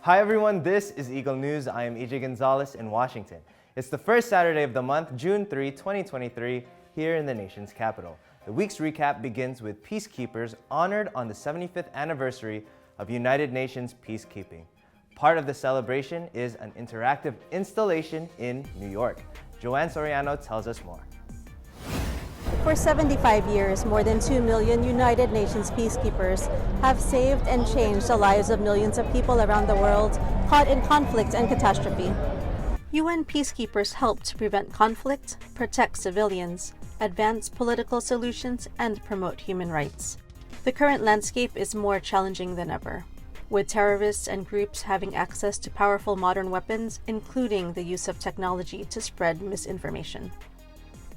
Hi everyone, this is Eagle News. I am EJayGonzales in Washington. It's the first Saturday of the month, June 3, 2023, here in the nation's capital. The week's recap begins with Peacekeepers honored on the 75th anniversary of United Nations peacekeeping. Part of the celebration is an interactive installation in New York. Joanne Soriano tells us more. For 75 years, more than 2 million United Nations peacekeepers have saved and changed the lives of millions of people around the world caught in conflict and catastrophe. UN peacekeepers help to prevent conflict, protect civilians, advance political solutions, and promote human rights. The current landscape is more challenging than ever, with terrorists and groups having access to powerful modern weapons, including the use of technology to spread misinformation.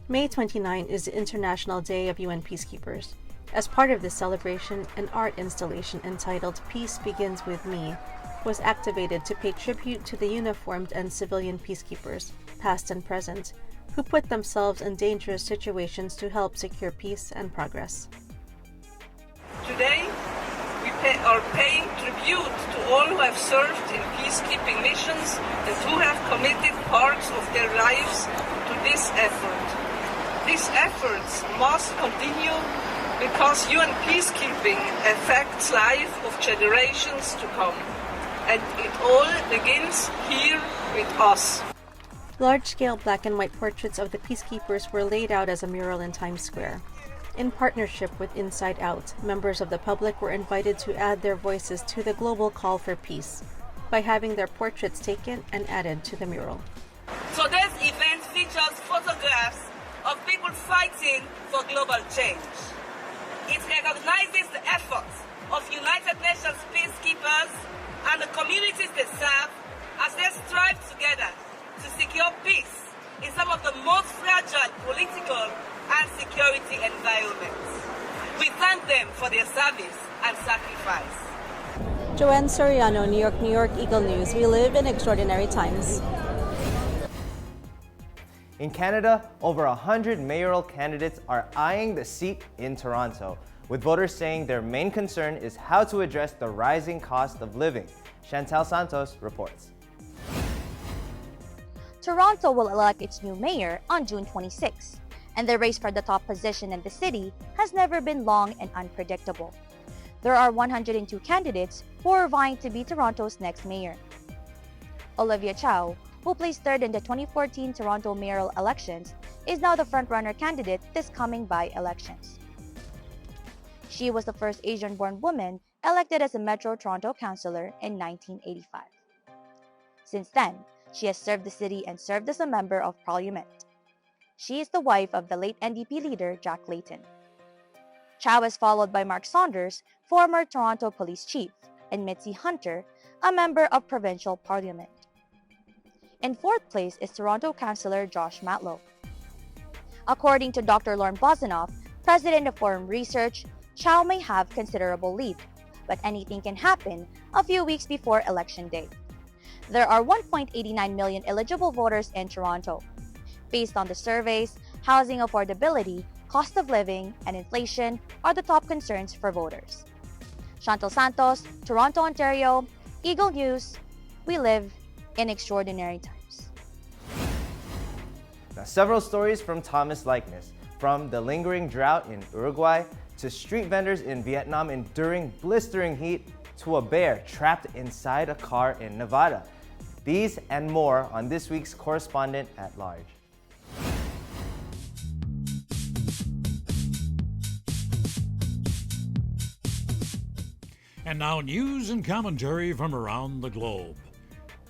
May 29 is the International Day of UN Peacekeepers. As part of this celebration, an art installation entitled Peace Begins With Me was activated to pay tribute to the uniformed and civilian peacekeepers, past and present, who put themselves in dangerous situations to help secure peace and progress. Today, we are paying tribute to all who have served in peacekeeping missions and who have committed parts of their lives to this effort. These efforts must continue because UN peacekeeping affects life of generations to come. And it all begins here with us. Large-scale black and white portraits of the peacekeepers were laid out as a mural in Times Square. In partnership with Inside Out, members of the public were invited to add their voices to the global call for peace by having their portraits taken and added to the mural. Today's event features photographs of people fighting for global change. It recognizes the efforts of United Nations peacekeepers and the communities they serve as they strive together to secure peace in some of the most fragile political and security environments. We thank them for their service and sacrifice. Joanne Soriano, New York, New York, Eagle News. We live in extraordinary times. In Canada, over 100 mayoral candidates are eyeing the seat in Toronto, with voters saying their main concern is how to address the rising cost of living. Chantel Santos reports. Toronto will elect its new mayor on June 26, and the race for the top position in the city has never been long and unpredictable. There are 102 candidates who are vying to be Toronto's next mayor. Olivia Chow, who placed third in the 2014 Toronto mayoral elections, is now the frontrunner candidate this coming by-elections. She was the first Asian-born woman elected as a Metro Toronto councillor in 1985. Since then, she has served the city and served as a member of parliament. She is the wife of the late NDP leader Jack Layton. Chow is followed by Mark Saunders, former Toronto police chief, and Mitzi Hunter, a member of provincial parliament. In fourth place is Toronto councillor Josh Matlow. According to Dr. Lorne Bozinoff, president of Forum Research, Chow may have considerable lead, but anything can happen a few weeks before election day. There are 1.89 million eligible voters in Toronto. Based on the surveys, housing affordability, cost of living, and inflation are the top concerns for voters. Chantal Santos, Toronto, Ontario, Eagle News. We live in extraordinary times. Now, several stories from Thomas Likeness, from the lingering drought in Uruguay to street vendors in Vietnam enduring blistering heat to a bear trapped inside a car in Nevada. These and more on this week's Correspondent at Large. And now news and commentary from around the globe.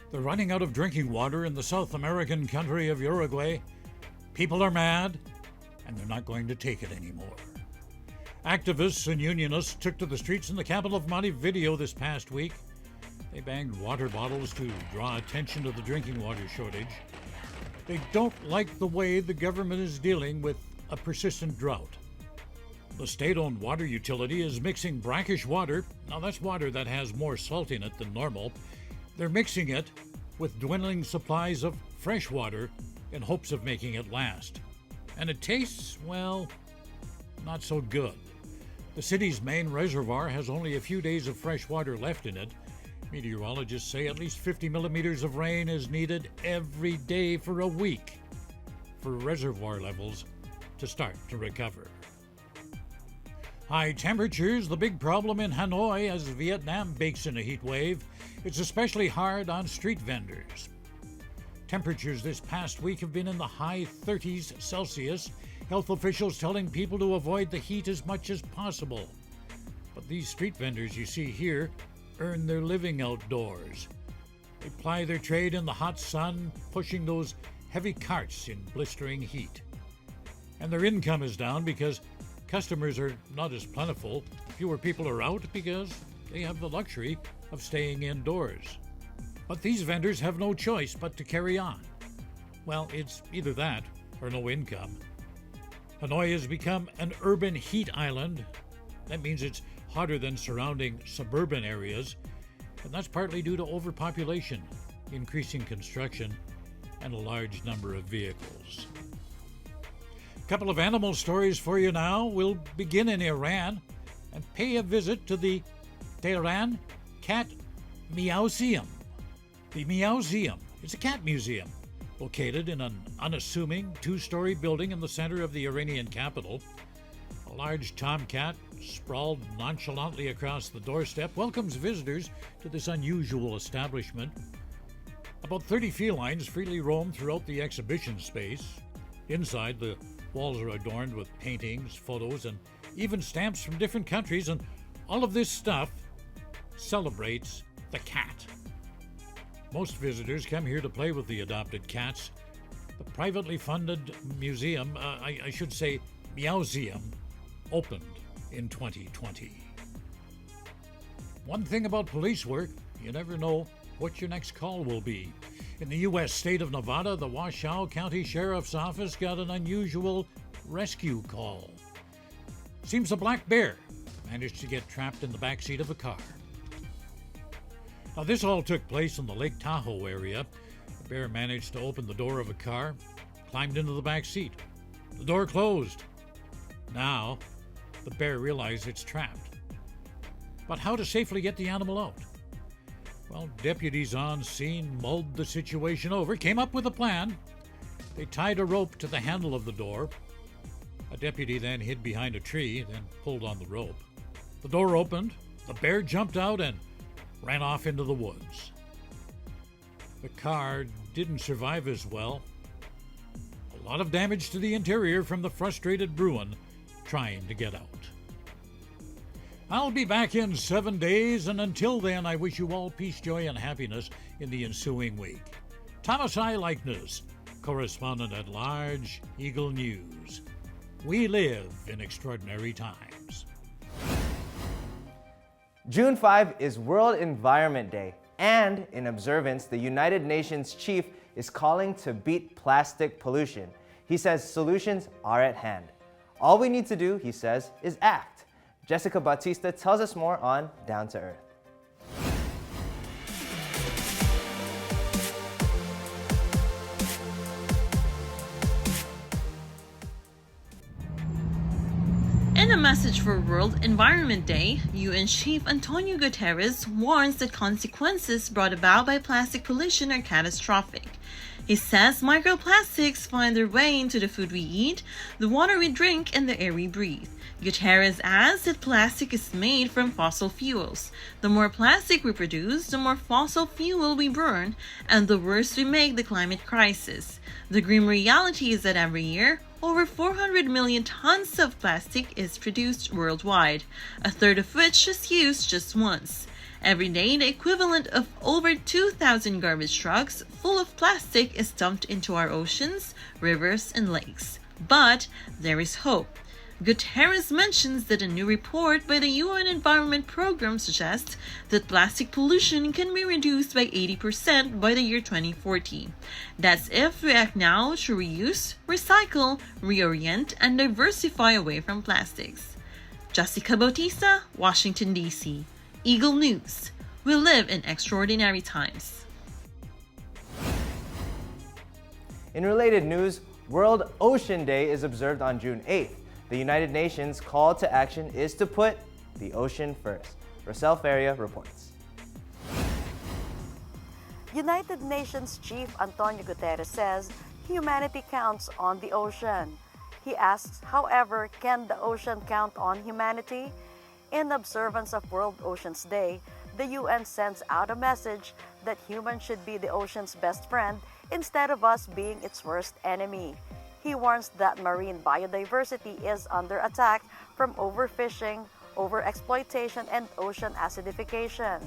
They're running out of drinking water in the South American country of Uruguay. People are mad, and they're not going to take it anymore. Activists and unionists took to the streets in the capital of Montevideo this past week. They banged water bottles to draw attention to the drinking water shortage. They don't like the way the government is dealing with a persistent drought. The state-owned water utility is mixing brackish water. Now that's water that has more salt in it than normal. They're mixing it with dwindling supplies of fresh water in hopes of making it last. And it tastes, well, not so good. The city's main reservoir has only a few days of fresh water left in it, Meteorologists say at least 50 millimeters of rain is needed every day for a week for reservoir levels to start to recover. High temperatures, the big problem in Hanoi as Vietnam bakes in a heat wave. It's especially hard on street vendors. Temperatures this past week have been in the high 30s Celsius. Health officials telling people to avoid the heat as much as possible. But these street vendors you see here earn their living outdoors. They ply their trade in the hot sun, pushing those heavy carts in blistering heat. And their income is down because customers are not as plentiful. Fewer people are out because they have the luxury of staying indoors. But these vendors have no choice but to carry on. Well, it's either that or no income. Hanoi has become an urban heat island. That means it's hotter than surrounding suburban areas, and that's partly due to overpopulation, increasing construction, and a large number of vehicles. A couple of animal stories for you now. We'll begin in Iran and pay a visit to the Tehran cat Meowseum. The Meowseum is a cat museum located in an unassuming two-story building in the center of the Iranian capital. A large tomcat, sprawled nonchalantly across the doorstep, welcomes visitors to this unusual establishment. About 30 felines freely roam throughout the exhibition space. Inside, the walls are adorned with paintings, photos, and even stamps from different countries, and all of this stuff celebrates the cat. Most visitors come here to play with the adopted cats. The privately funded museum, I should say Meowseum, opened in 2020. One thing about police work, you never know what your next call will be. In the U.S. state of Nevada, the Washoe County Sheriff's Office got an unusual rescue call. Seems a black bear managed to get trapped in the backseat of a car. Now, this all took place in the Lake Tahoe area. The bear managed to open the door of a car, climbed into the back seat. The door closed. Now, the bear realized it's trapped. But how to safely get the animal out? Well, deputies on scene mulled the situation over, came up with a plan. They tied a rope to the handle of the door. A deputy then hid behind a tree, then pulled on the rope. The door opened, the bear jumped out and ran off into the woods. The car didn't survive as well. A lot of damage to the interior from the frustrated Bruin trying to get out. I'll be back in 7 days, and until then, I wish you all peace, joy, and happiness in the ensuing week. Thomas I. Likeness, Correspondent at Large, Eagle News. We live in extraordinary times. June 5 is World Environment Day, and in observance, the United Nations chief is calling to beat plastic pollution. He says solutions are at hand. All we need to do, he says, is act. Jessica Bautista tells us more on Down to Earth. In a message for World Environment Day, UN Chief Antonio Guterres warns that consequences brought about by plastic pollution are catastrophic. He says microplastics find their way into the food we eat, the water we drink, and the air we breathe. Guterres adds that plastic is made from fossil fuels. The more plastic we produce, the more fossil fuel we burn, and the worse we make the climate crisis. The grim reality is that every year, over 400 million tons of plastic is produced worldwide, a third of which is used just once. Every day, the equivalent of over 2,000 garbage trucks full of plastic is dumped into our oceans, rivers, and lakes. But there is hope. Guterres mentions that a new report by the UN Environment Program suggests that plastic pollution can be reduced by 80% by the year 2040. That's if we act now to reuse, recycle, reorient, and diversify away from plastics. Jessica Bautista, Washington, D.C. Eagle News. We live in extraordinary times. In related news, World Ocean Day is observed on June 8th. The United Nations call to action is to put the ocean first. Rochelle Feria reports. United Nations Chief Antonio Guterres says humanity counts on the ocean. He asks, however, can the ocean count on humanity? In observance of World Oceans Day, the UN sends out a message that humans should be the ocean's best friend instead of us being its worst enemy. He warns that marine biodiversity is under attack from overfishing, overexploitation, and ocean acidification.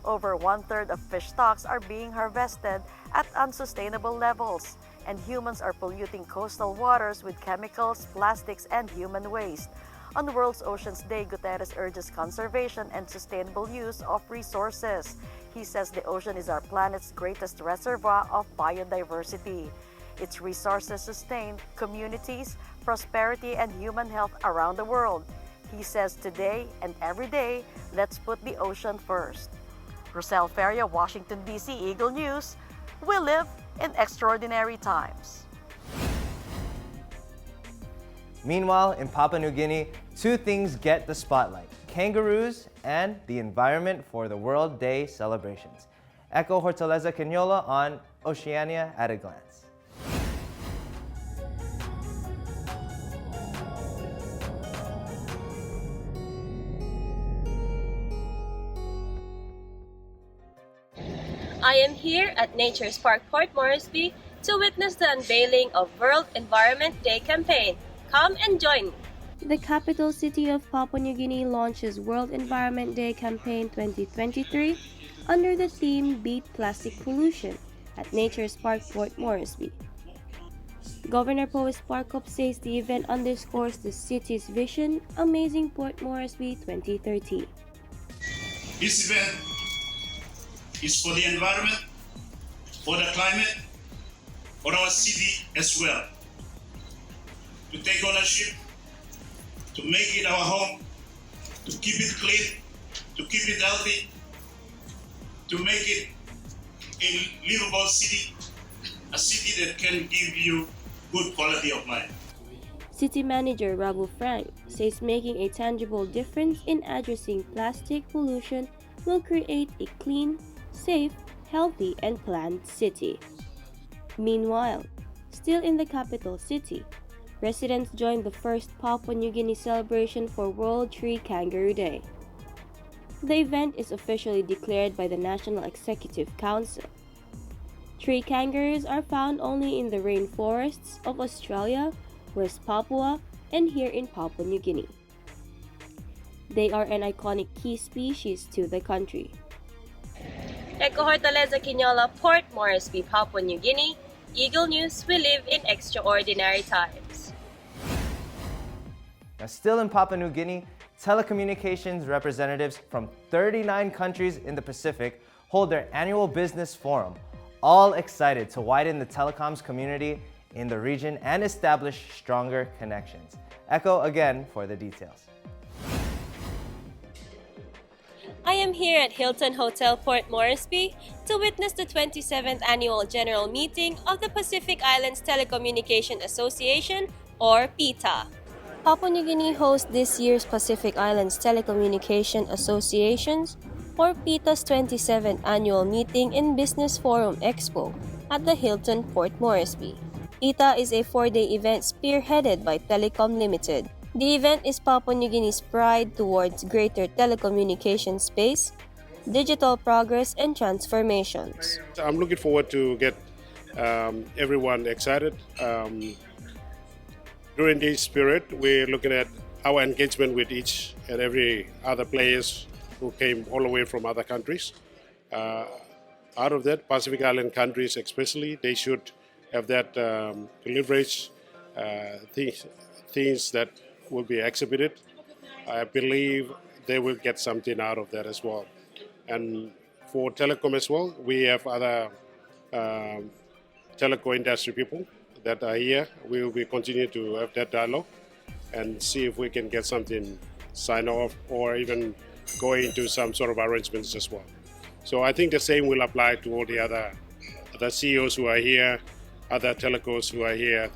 Over one-third of fish stocks are being harvested at unsustainable levels, and humans are polluting coastal waters with chemicals, plastics, and human waste. On World Oceans Day, Guterres urges conservation and sustainable use of resources. He says the ocean is our planet's greatest reservoir of biodiversity. Its resources sustain communities, prosperity, and human health around the world. He says today and every day, let's put the ocean first. Rosel Feria, Washington, D.C., Eagle News. We live in extraordinary times. Meanwhile, in Papua New Guinea, two things get the spotlight: kangaroos and the environment for the World Day celebrations. Echo Hortaleza Quinola on Oceania at a Glance. I am here at Nature's Park Port Moresby to witness the unveiling of World Environment Day campaign. Come and join me. The capital city of Papua New Guinea launches World Environment Day campaign 2023 under the theme Beat Plastic Pollution at Nature's Park Port Moresby. Governor Powis Parkop says the event underscores the city's vision, Amazing Port Moresby 2030. This event is for the environment, for the climate, for our city as well. To take ownership, to make it our home, to keep it clean, to keep it healthy, to make it a livable city, a city that can give you good quality of life. City Manager Rabu Frank says making a tangible difference in addressing plastic pollution will create a clean, safe, healthy, and planned city. Meanwhile, still in the capital city, residents joined the first Papua New Guinea celebration for World Tree Kangaroo Day. The event is officially declared by the National Executive Council. Tree kangaroos are found only in the rainforests of Australia, West Papua, and here in Papua New Guinea. They are an iconic key species to the country. Echo Hortaleza Quinola, Port Moresby, Papua New Guinea. Eagle News, we live in extraordinary times. Now, still in Papua New Guinea, telecommunications representatives from 39 countries in the Pacific hold their annual business forum, all excited to widen the telecoms community in the region and establish stronger connections. Echo again for the details. I am here at Hilton Hotel Port Moresby to witness the 27th Annual General Meeting of the Pacific Islands Telecommunication Association, or PITA. Papua New Guinea hosts this year's Pacific Islands Telecommunication Associations, or PITA's 27th Annual Meeting and Business Forum Expo at the Hilton Port Moresby. PITA is a 4-day event spearheaded by Telecom Limited. The event is Papua New Guinea's pride towards greater telecommunication space, digital progress, and transformations. I'm looking forward to get everyone excited. During this spirit, we're looking at our engagement with each and every other players who came all the way from other countries. Out of that, Pacific Island countries especially, they should have that to leverage things that will be exhibited. I believe they will get something out of that as well. And for telecom as well, we have other teleco industry people that are here. We will be continue to have that dialogue and see if we can get something signed off or even go into some sort of arrangements as well. So I think the same will apply to all the other CEOs who are here, other telecos who are here.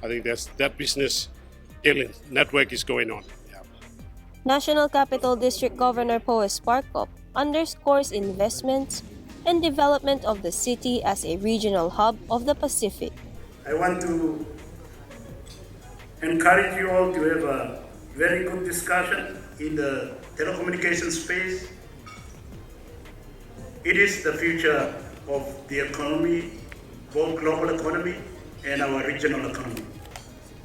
I think that business dealing network is going on. Yeah. National Capital District Governor Powis Parkop underscores investments, and development of the city as a regional hub of the Pacific. I want to encourage you all to have a very good discussion in the telecommunication space. It is the future of the economy, both global economy and our regional economy.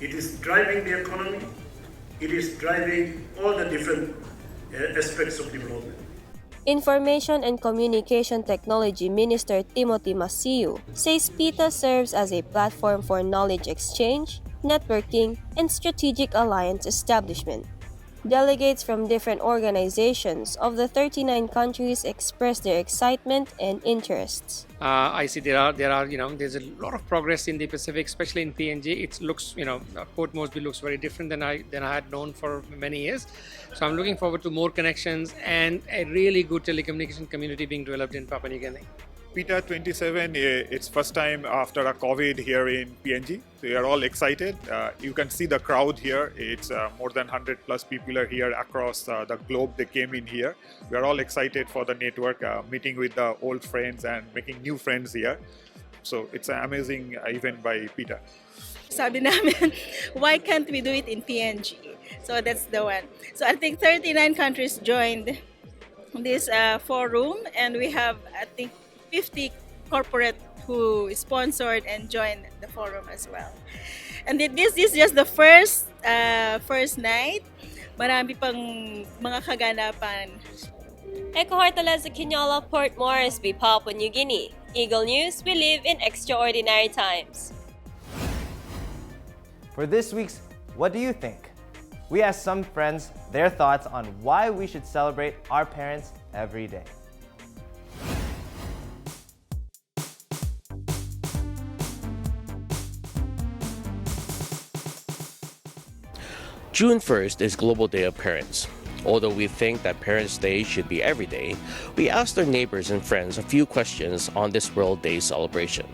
It is driving the economy. It is driving all the different aspects of development. Information and Communication Technology Minister Timothy Masiu says PITA serves as a platform for knowledge exchange, networking, and strategic alliance establishment. Delegates from different organizations of the 39 countries expressed their excitement and interests. I see there's a lot of progress in the Pacific, especially in PNG. It looks, Port Moresby looks very different than I had known for many years. So I'm looking forward to more connections and a really good telecommunication community being developed in Papua New Guinea. PITA 27, it's first time after a COVID here in PNG. So we are all excited. You can see the crowd here. It's more than 100 plus people are here across the globe. They came in here. We are all excited for the network, meeting with the old friends and making new friends here. So it's an amazing event by PITA. Sabi namin, why can't we do it in PNG? So that's the one. So I think 39 countries joined this forum, and we have, I think, 50 corporate who sponsored and joined the forum as well. And this is just the first night. Marami pang mga kaganapan. Eko Hortaleza Quinola, Port Moresby, Papua New Guinea. Eagle News, we live in extraordinary times. For this week's What Do You Think? We asked some friends their thoughts on why we should celebrate our parents every day. June 1st is Global Day of Parents. Although we think that Parents' Day should be every day, we asked our neighbors and friends a few questions on this World Day celebration.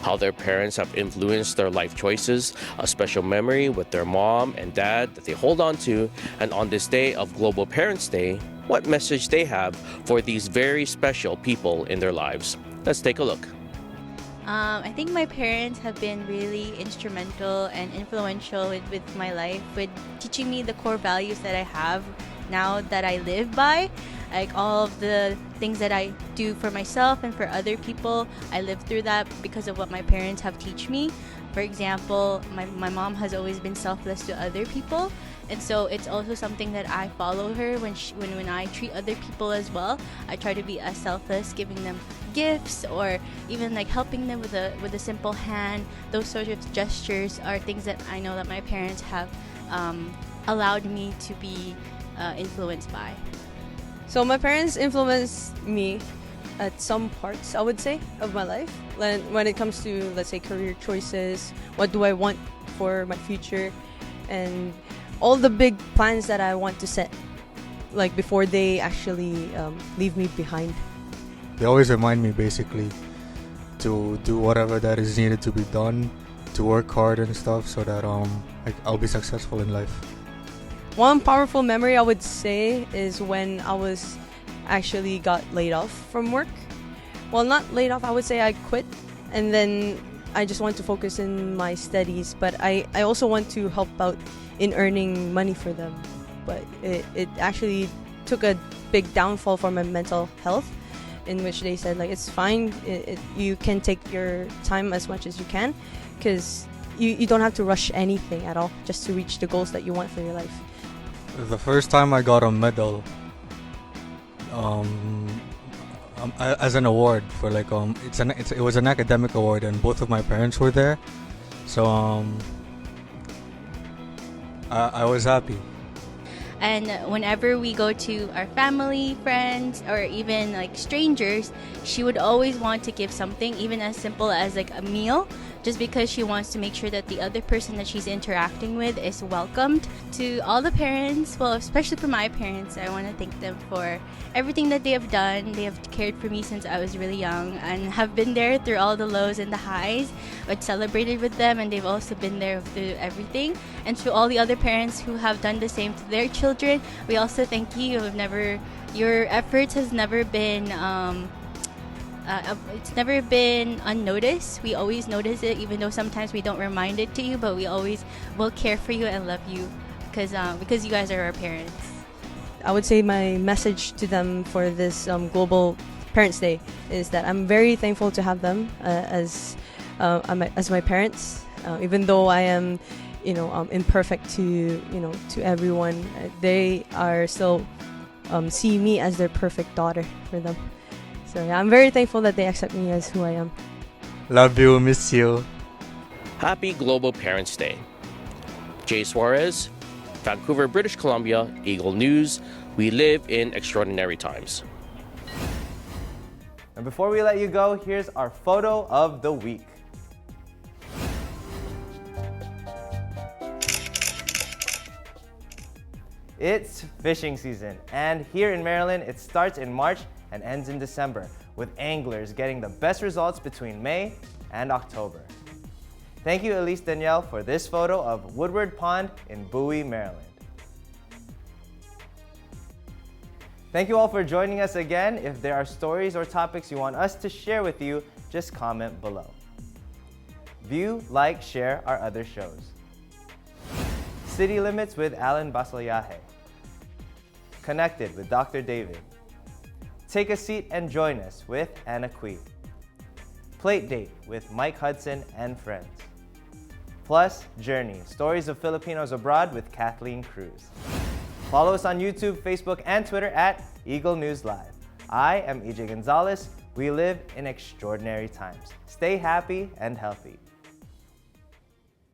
How their parents have influenced their life choices, a special memory with their mom and dad that they hold on to, and on this day of Global Parents' Day, what message they have for these very special people in their lives. Let's take a look. I think my parents have been really instrumental and influential with my life, with teaching me the core values that I have now that I live by. Like all of the things that I do for myself and for other people, I live through that because of what my parents have taught me. For example, my mom has always been selfless to other people, and so it's also something that I follow her when I treat other people as well. I try to be as selfless, giving them gifts or even like helping them with a simple hand. Those sort of gestures are things that I know that my parents have allowed me to be influenced by. So my parents influenced me at some parts, I would say, of my life. When it comes to, let's say, career choices, what do I want for my future, and all the big plans that I want to set, like before they actually leave me behind. They always remind me basically to do whatever that is needed to be done, to work hard and stuff, so that I'll be successful in life. One powerful memory I would say is when I was actually got laid off from work. Well, not laid off, I would say I quit, and then I just want to focus in my studies, but I also want to help out in earning money for them. But it actually took a big downfall for my mental health, in which they said like it's fine, you can take your time as much as you can, because you don't have to rush anything at all just to reach the goals that you want for your life. The first time I got a medal as an award for like it was an academic award, and both of my parents were there, so I was happy. And whenever we go to our family, friends, or even like strangers, she would always want to give something, even as simple as like a meal, just because she wants to make sure that the other person that she's interacting with is welcomed. To all the parents, well, especially for my parents, I want to thank them for everything that they have done. They have cared for me since I was really young and have been there through all the lows and the highs. I've celebrated with them, and they've also been there through everything. And to all the other parents who have done the same to their children, we also thank you. Your efforts has never been It's never been unnoticed. We always notice it, even though sometimes we don't remind it to you, but we always will care for you and love you because you guys are our parents. I would say my message to them for this Global Parents' Day is that I'm very thankful to have them as my parents. Even though I am, imperfect to everyone, they are still see me as their perfect daughter for them. So yeah, I'm very thankful that they accept me as who I am. Love you, miss you. Happy Global Parents' Day. Jay Suarez, Vancouver, British Columbia, Eagle News. We live in extraordinary times. And before we let you go, here's our photo of the week. It's fishing season, and here in Maryland, it starts in March and ends in December, with anglers getting the best results between May and October. Thank you, Elise Danielle, for this photo of Woodward Pond in Bowie, Maryland. Thank you all for joining us again. If there are stories or topics you want us to share with you, just comment below. View, like, share our other shows. City Limits with Alan Basalyahe. Connected with Dr. David. Take a seat and join us with Anna Quee. Plate Date with Mike Hudson and friends. Plus, Journey, Stories of Filipinos Abroad with Kathleen Cruz. Follow us on YouTube, Facebook, and Twitter at Eagle News Live. I am EJ Gonzales. We live in extraordinary times. Stay happy and healthy.